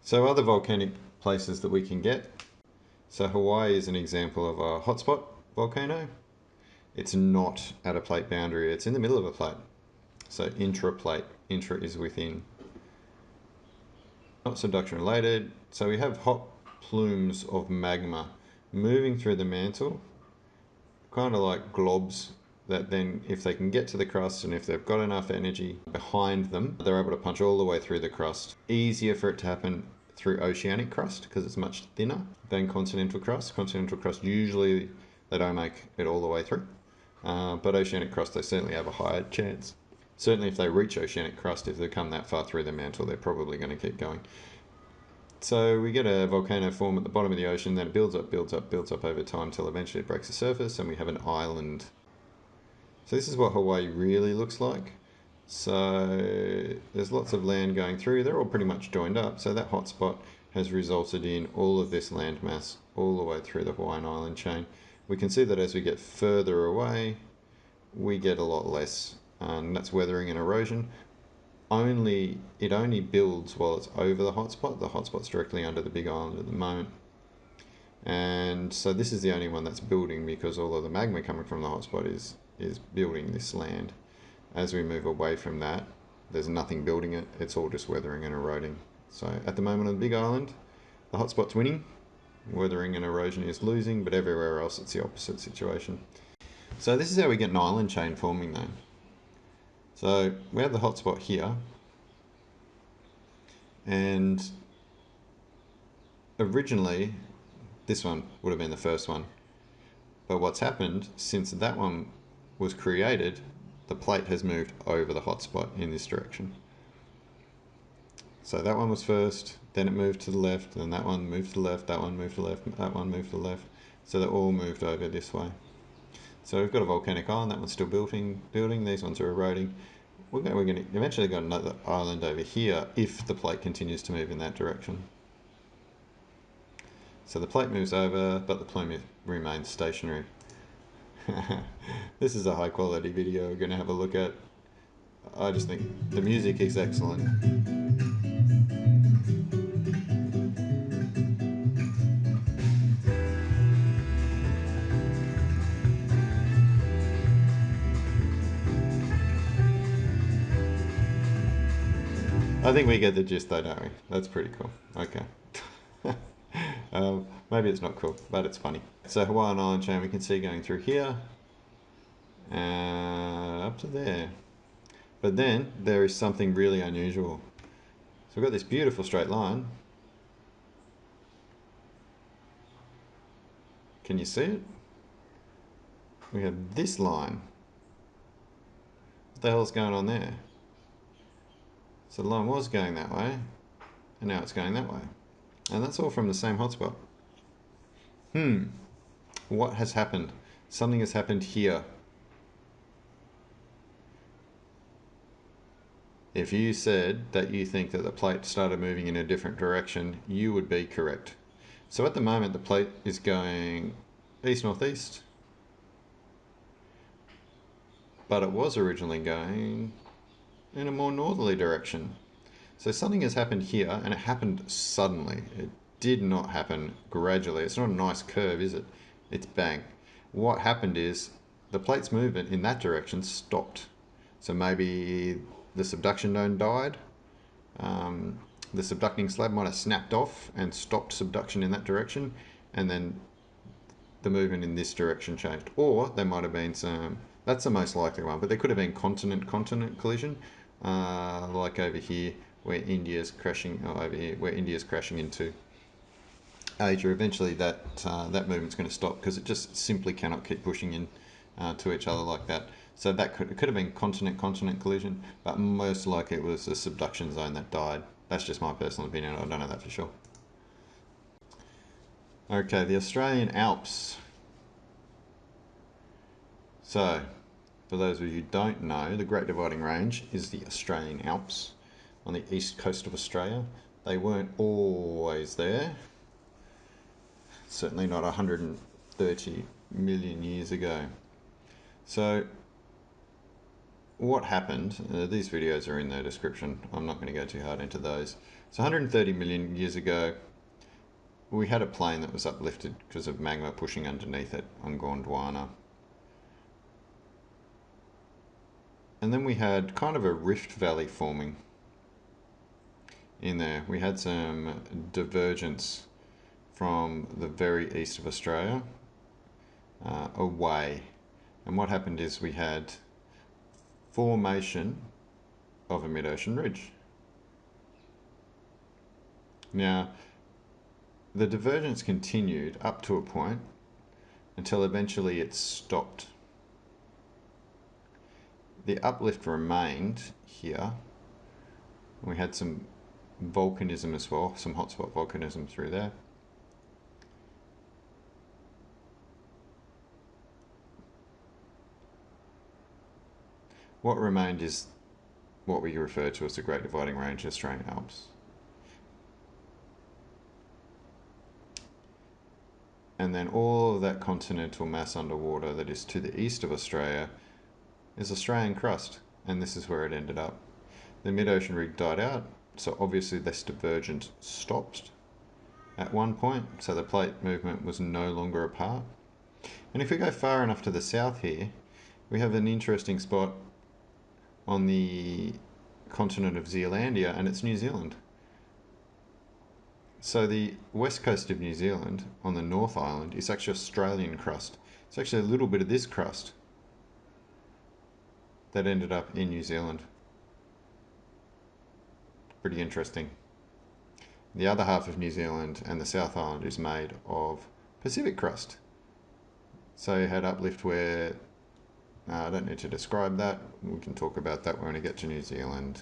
So other volcanic places that we can get. So Hawaii is an example of a hotspot volcano. It's not at a plate boundary, it's in the middle of a plate. So intraplate, intra is within. Not subduction related. So we have hot plumes of magma moving through the mantle, kind of like globs that then, if they can get to the crust and if they've got enough energy behind them, they're able to punch all the way through the crust. Easier for it to happen through oceanic crust because it's much thinner than continental crust. Continental crust, usually they don't make it all the way through, but oceanic crust, they certainly have a higher chance. Certainly if they reach oceanic crust, if they come that far through the mantle, they're probably going to keep going. So we get a volcano form at the bottom of the ocean, then it builds up, builds up, builds up over time till eventually it breaks the surface and we have an island. So this is what Hawaii really looks like. So there's lots of land going through. They're all pretty much joined up. So that hotspot has resulted in all of this landmass all the way through the Hawaiian island chain. We can see that as we get further away, we get a lot less. And that's weathering and erosion. It only builds while it's over the hotspot. The hotspot's directly under the big island at the moment. And so this is the only one that's building because all of the magma coming from the hotspot is building this land. As we move away from that, there's nothing building it. It's all just weathering and eroding. So at the moment on the big island, the hotspot's winning. Weathering and erosion is losing, but everywhere else it's the opposite situation. So this is how we get an island chain forming though. So we have the hotspot here, and originally this one would have been the first one. But what's happened since that one was created, the plate has moved over the hotspot in this direction. So that one was first, then it moved to the left, then that one moved to the left, that one moved to the left, that one moved to the left. So they all moved over this way. So we've got a volcanic island, that one's still building, these ones are eroding. We're going to eventually got another island over here if the plate continues to move in that direction. So the plate moves over, but the plume remains stationary. This is a high quality video we're going to have a look at. I just think the music is excellent. I think we get the gist though, don't we? That's pretty cool. Okay. Maybe it's not cool, but it's funny. So Hawaiian Island chain we can see going through here, up to there. But then there is something really unusual. So we've got this beautiful straight line. Can you see it? We have this line. What the hell's going on there? So the line was going that way, and now it's going that way. And that's all from the same hotspot. What has happened? Something has happened here. If you said that you think that the plate started moving in a different direction, you would be correct. So at the moment the plate is going east-northeast, but it was originally going in a more northerly direction. So something has happened here, and it happened suddenly. It did not happen gradually. It's not a nice curve, is it? It's bang. What happened is the plate's movement in that direction stopped. So maybe the subduction dome died. The subducting slab might have snapped off and stopped subduction in that direction, and then the movement in this direction changed. Or there might have been some, that's the most likely one, but there could have been continent-continent collision, like over here where India's crashing, or over here where India's crashing into Asia. Eventually that movement's going to stop because it just simply cannot keep pushing in to each other like that. So it could have been continent-continent collision, but most likely it was a subduction zone that died. That's just my personal opinion. I don't know that for sure. Okay, the Australian Alps. So, for those of you who don't know, the Great Dividing Range is the Australian Alps on the east coast of Australia. They weren't always there. Certainly not 130 million years ago. So, what happened, these videos are in the description, I'm not going to go too hard into those. So 130 million years ago, we had a plain that was uplifted because of magma pushing underneath it on Gondwana. And then we had kind of a rift valley forming in there. We had some divergence from the very east of Australia away. And what happened is we had formation of a mid-ocean ridge. Now, the divergence continued up to a point until eventually it stopped. The uplift remained here. We had some volcanism as well, some hotspot volcanism through there. What remained is what we refer to as the Great Dividing Range, Australian Alps. And then all of that continental mass underwater that is to the east of Australia is Australian crust, and this is where it ended up. The mid-ocean ridge died out, so obviously this divergence stopped at one point, so the plate movement was no longer apart. And if we go far enough to the south here, we have an interesting spot on the continent of Zealandia, and it's New Zealand. So the west coast of New Zealand on the North Island is actually Australian crust. It's actually a little bit of this crust that ended up in New Zealand. Pretty interesting. The other half of New Zealand and the South Island is made of Pacific crust. So you had uplift where, I don't need to describe that, we can talk about that when we get to New Zealand.